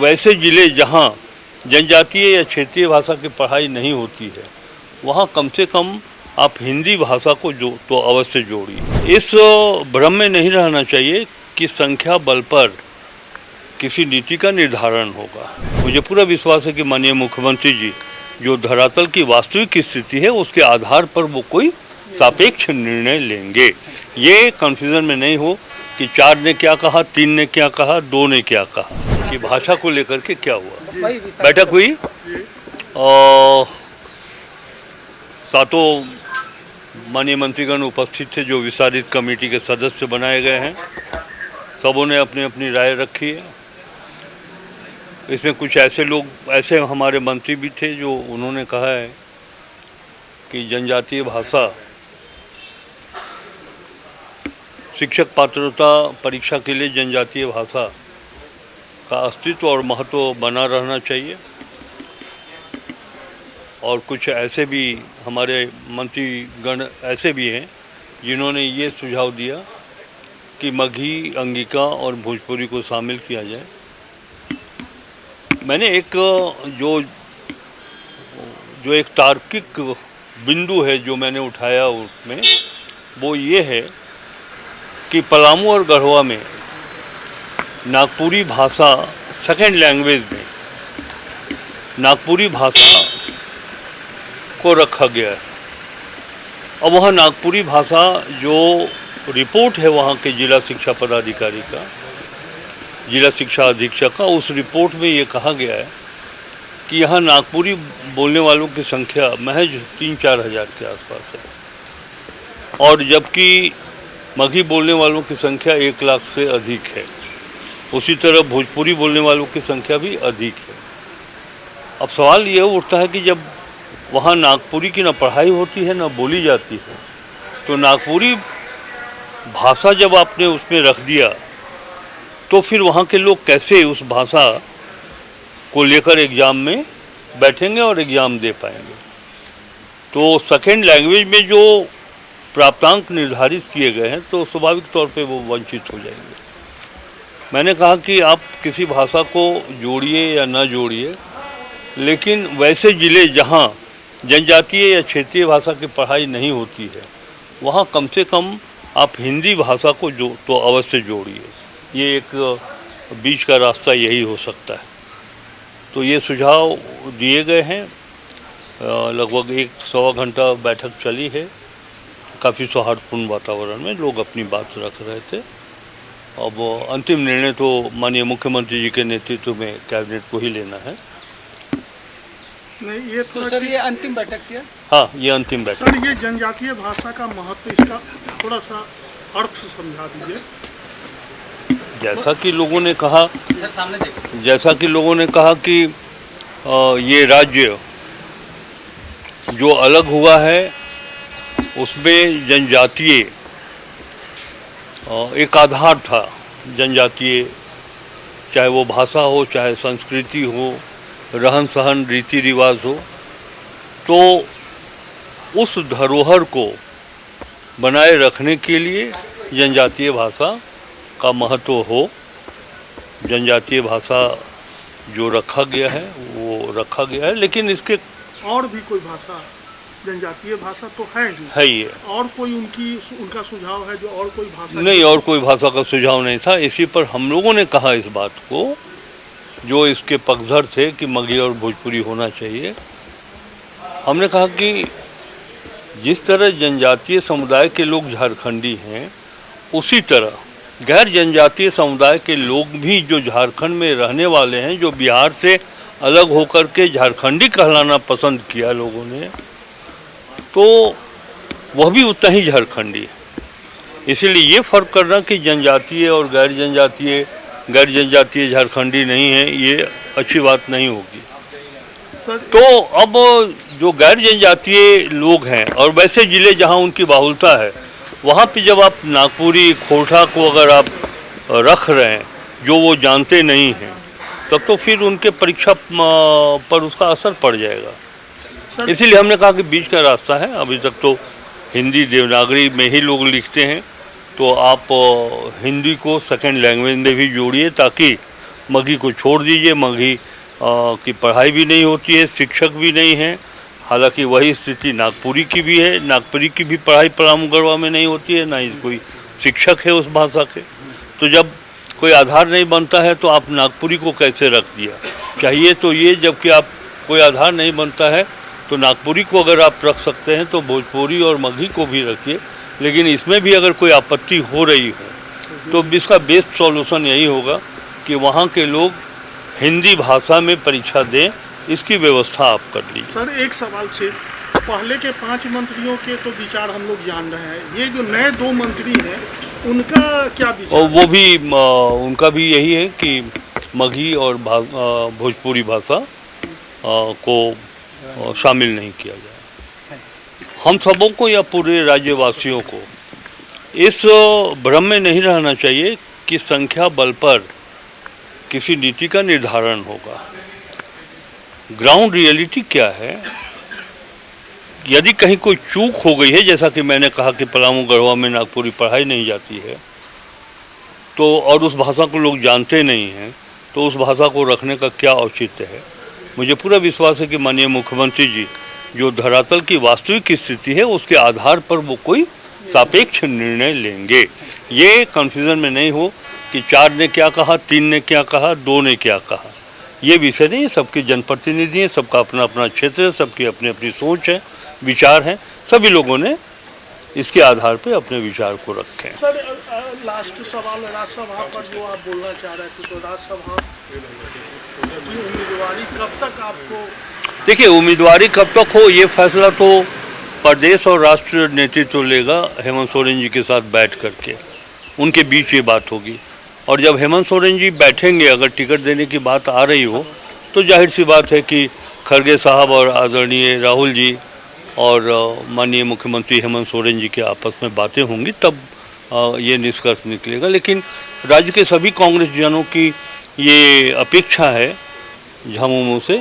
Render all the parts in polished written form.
वैसे ज़िले जहाँ जनजातीय या क्षेत्रीय भाषा की पढ़ाई नहीं होती है वहाँ कम से कम आप हिंदी भाषा को तो अवश्य जोड़िए। इस भ्रम में नहीं रहना चाहिए कि संख्या बल पर किसी नीति का निर्धारण होगा। मुझे पूरा विश्वास है कि माननीय मुख्यमंत्री जी जो धरातल की वास्तविक स्थिति है उसके आधार पर वो कोई सापेक्ष निर्णय लेंगे। ये कन्फ्यूज़न में नहीं हो कि 4 ने क्या कहा, 3 ने क्या कहा, 2 ने क्या कहा, कि भाषा को लेकर के क्या हुआ। बैठक हुई और सातों माननीय मंत्रीगण उपस्थित थे जो विस्तारित कमेटी के सदस्य बनाए गए हैं। सबों ने अपनी अपनी राय रखी है। इसमें कुछ ऐसे हमारे मंत्री भी थे जो उन्होंने कहा है कि जनजातीय भाषा शिक्षक पात्रता परीक्षा के लिए जनजातीय भाषा का अस्तित्व और महत्व बना रहना चाहिए। और कुछ ऐसे भी हमारे मंत्रीगण ऐसे भी हैं जिन्होंने ये सुझाव दिया कि मगही, अंगिका और भोजपुरी को शामिल किया जाए। मैंने एक जो एक तार्किक बिंदु है जो मैंने उठाया उसमें वो ये है कि पलामू और गढ़वा में नागपुरी भाषा सेकेंड लैंग्वेज में नागपुरी भाषा को रखा गया है। अब वहाँ नागपुरी भाषा जो रिपोर्ट है वहाँ के जिला शिक्षा पदाधिकारी का, जिला शिक्षा अधीक्षक का, उस रिपोर्ट में ये कहा गया है कि यहाँ नागपुरी बोलने वालों की संख्या महज 3-4 हज़ार के आसपास है और जबकि मगही बोलने वालों की संख्या 1 लाख से अधिक है। उसी तरह भोजपुरी बोलने वालों की संख्या भी अधिक है। अब सवाल ये उठता है कि जब वहाँ नागपुरी की ना पढ़ाई होती है ना बोली जाती है तो नागपुरी भाषा जब आपने उसमें रख दिया तो फिर वहाँ के लोग कैसे उस भाषा को लेकर एग्ज़ाम में बैठेंगे और एग्ज़ाम दे पाएंगे। तो सेकेंड लैंग्वेज में जो प्राप्तांक निर्धारित किए गए हैं तो स्वाभाविक तौर पे वो वंचित हो जाएंगे। मैंने कहा कि आप किसी भाषा को जोड़िए या ना जोड़िए, लेकिन वैसे ज़िले जहाँ जनजातीय या क्षेत्रीय भाषा की पढ़ाई नहीं होती है वहाँ कम से कम आप हिंदी भाषा को तो अवश्य जोड़िए। ये एक बीच का रास्ता यही हो सकता है। तो ये सुझाव दिए गए हैं। लगभग 1-1.25 घंटा बैठक चली है। काफ़ी सौहार्दपूर्ण वातावरण में लोग अपनी बात रख रहे थे। अब अंतिम निर्णय तो माननीय मुख्यमंत्री जी के नेतृत्व में कैबिनेट को ही लेना है। नहीं, ये तो सर ये अंतिम बैठक क्या? हाँ, ये अंतिम बैठक। सर ये जनजातीय भाषा का महत्व, इसका थोड़ा सा अर्थ समझा दीजिए। जैसा कि लोगों ने कहा कि ये राज्य जो अलग हुआ है उसमें जनजातीय एक आधार था। जनजातीय चाहे वो भाषा हो, चाहे संस्कृति हो, रहन सहन, रीति रिवाज हो, तो उस धरोहर को बनाए रखने के लिए जनजातीय भाषा का महत्व हो। जनजातीय भाषा जो रखा गया है वो रखा गया है, लेकिन इसके और भी कोई भाषा, जनजातीय भाषा तो है ही, और कोई उनका सुझाव है जो और कोई भाषा नहीं, और कोई भाषा का सुझाव नहीं था। इसी पर हम लोगों ने कहा इस बात को, जो इसके पक्षधर थे कि मगही और भोजपुरी होना चाहिए। हमने कहा कि जिस तरह जनजातीय समुदाय के लोग झारखंडी हैं उसी तरह गैर जनजातीय समुदाय के लोग भी जो झारखंड में रहने वाले हैं, जो बिहार से अलग होकर के झारखंडी कहलाना पसंद किया लोगों ने, तो वह भी उतना ही झारखंडी है। इसीलिए ये फ़र्क करना कि जनजातीय और गैर जनजातीय झारखंडी नहीं है, ये अच्छी बात नहीं होगी। तो अब जो गैर जनजातीय लोग हैं और वैसे ज़िले जहां उनकी बाहुलता है वहां पे जब आप नागपुरी, खोरठा को अगर आप रख रहे हैं जो वो जानते नहीं हैं, तब तो फिर उनके परीक्षा पर उसका असर पड़ जाएगा। इसीलिए हमने कहा कि बीच का रास्ता है। अभी तक तो हिंदी देवनागरी में ही लोग लिखते हैं, तो आप हिंदी को सेकेंड लैंग्वेज में भी जोड़िए ताकि मगही को छोड़ दीजिए, मगही की पढ़ाई भी नहीं होती है, शिक्षक भी नहीं है। हालांकि वही स्थिति नागपुरी की भी है, नागपुरी की भी पढ़ाई पलामू गढ़वा में नहीं होती है, ना ही कोई शिक्षक है उस भाषा के। तो जब कोई आधार नहीं बनता है तो आप नागपुरी को कैसे रख दिया? चाहिए तो ये, जबकि आप कोई आधार नहीं बनता है तो नागपुरी को अगर आप रख सकते हैं तो भोजपुरी और मगही को भी रखिए। लेकिन इसमें भी अगर कोई आपत्ति हो रही हो तो इसका बेस्ट सॉल्यूशन यही होगा कि वहाँ के लोग हिंदी भाषा में परीक्षा दें, इसकी व्यवस्था आप कर लीजिए। सर एक सवाल से, पहले के 5 मंत्रियों के तो विचार हम लोग जान रहे हैं, ये जो नए 2 मंत्री हैं उनका क्या विचार? और वो भी उनका भी यही है कि मगही और भोजपुरी भाषा को शामिल नहीं किया जाए। हम सबों को या पूरे राज्यवासियों को इस भ्रम में नहीं रहना चाहिए कि संख्या बल पर किसी नीति का निर्धारण होगा। ग्राउंड रियलिटी क्या है? यदि कहीं कोई चूक हो गई है, जैसा कि मैंने कहा कि पलामू गढ़वा में नागपुरी पढ़ाई नहीं जाती है, तो और उस भाषा को लोग जानते नहीं हैं, तो उस भाषा को रखने का क्या औचित्य है? मुझे पूरा विश्वास है कि माननीय मुख्यमंत्री जी जो धरातल की वास्तविक स्थिति है उसके आधार पर वो कोई सापेक्ष निर्णय लेंगे। ये कन्फ्यूज़न में नहीं हो कि 4 ने क्या कहा, 3 ने क्या कहा, 2 ने क्या कहा। ये विषय नहीं, सबके जनप्रतिनिधि हैं, सबका अपना अपना क्षेत्र है, सबकी अपनी अपनी सोच है, विचार हैं। सभी लोगों ने इसके आधार पे अपने विचार को रखे। सर लास्ट सवाल, राज्यसभा पर जो आप बोलना चाह रहे थे, तो राज्यसभा की उम्मीदवारी कब तक आपको? देखिए, उम्मीदवारी कब तक हो ये फैसला तो प्रदेश और राष्ट्र नेतृत्व लेगा हेमंत सोरेन जी के साथ बैठ करके, उनके बीच ये बात होगी। और जब हेमंत सोरेन जी बैठेंगे, अगर टिकट देने की बात आ रही हो तो जाहिर सी बात है कि खड़गे साहब और आदरणीय राहुल जी और माननीय मुख्यमंत्री हेमंत सोरेन जी के आपस में बातें होंगी, तब ये निष्कर्ष निकलेगा। लेकिन राज्य के सभी कांग्रेस जनों की ये अपेक्षा है झामुमो से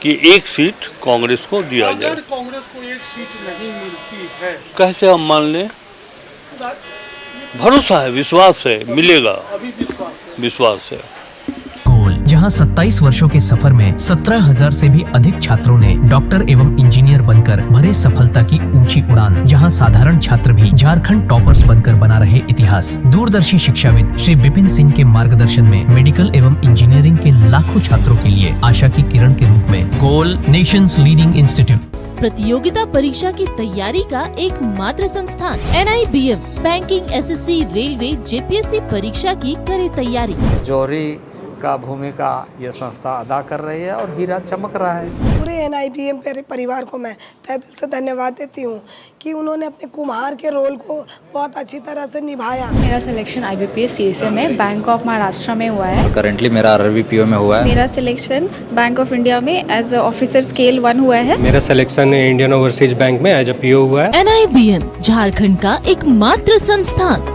कि 1 सीट कांग्रेस को दिया जाए। अगर कांग्रेस को 1 सीट नहीं मिलती है कैसे हम मान लें? भरोसा है, विश्वास है, मिलेगा। अभी विश्वास है। जहां 27 वर्षों के सफर में 17,000 से भी अधिक छात्रों ने डॉक्टर एवं इंजीनियर बनकर भरे सफलता की ऊंची उड़ान, जहां साधारण छात्र भी झारखंड टॉपर्स बनकर बना रहे इतिहास। दूरदर्शी शिक्षाविद श्री विपिन सिंह के मार्गदर्शन में मेडिकल एवं इंजीनियरिंग के लाखों छात्रों के लिए आशा की किरण के रूप में गोल नेशंस लीडिंग इंस्टीट्यूट। प्रतियोगिता परीक्षा की तैयारी का एकमात्र संस्थान NIBM banking, SSC, railway, JPSC परीक्षा की करे तैयारी। जौहरी का भूमिका ये संस्था अदा कर रही है और हीरा चमक रहा है। पूरे NIBM परिवार को मैं तहे दिल से धन्यवाद देती हूँ कि उन्होंने अपने कुम्हार के रोल को बहुत अच्छी तरह से निभाया। मेरा सिलेक्शन IBPS CSA में बैंक ऑफ महाराष्ट्र में हुआ है। करंटली मेरा RRBPO में हुआ है। मेरा सिलेक्शन बैंक ऑफ इंडिया में एज ऑफिसर स्केल 1 हुआ है। मेरा सिलेक्शन इंडियन ओवरसीज बैंक में एज PO हुआ है। NIBM झारखंड का एकमात्र संस्थान।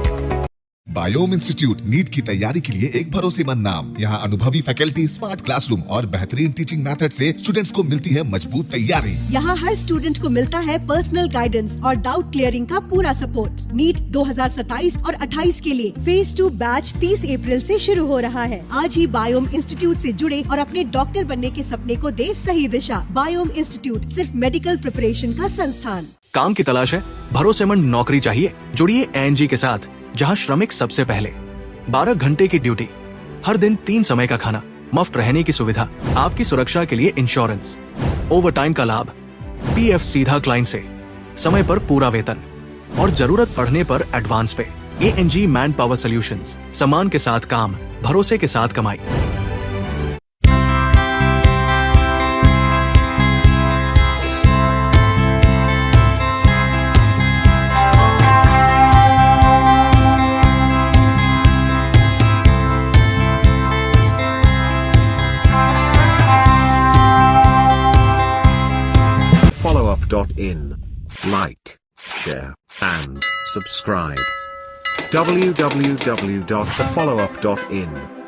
बायोम इंस्टीट्यूट नीट की तैयारी के लिए एक भरोसेमंद नाम। यहाँ अनुभवी फैकल्टी, स्मार्ट क्लासरूम और बेहतरीन टीचिंग मेथड से स्टूडेंट्स को मिलती है मजबूत तैयारी। यहाँ हर स्टूडेंट को मिलता है पर्सनल गाइडेंस और डाउट क्लियरिंग का पूरा सपोर्ट। नीट 2027 और 28 के लिए फेज 2 बैच 30 अप्रैल से शुरू हो रहा है। आज ही बायोम इंस्टीट्यूट से जुड़े और अपने डॉक्टर बनने के सपने को दे सही दिशा। बायोम इंस्टीट्यूट सिर्फ मेडिकल प्रिपरेशन का संस्थान। काम की तलाश है, भरोसेमंद नौकरी चाहिए? जुड़िए ANG के साथ, जहां श्रमिक सबसे पहले। 12 घंटे की ड्यूटी, हर दिन 3 समय का खाना, मुफ्त रहने की सुविधा, आपकी सुरक्षा के लिए इंश्योरेंस, ओवर टाइम का लाभ, PF सीधा क्लाइंट से, समय पर पूरा वेतन और जरूरत पड़ने पर एडवांस पे। ANG मैन पावर सॉल्यूशंस, सम्मान के साथ काम, भरोसे के साथ कमाई। followup.in. Like, share, and subscribe. www.thefollowup.in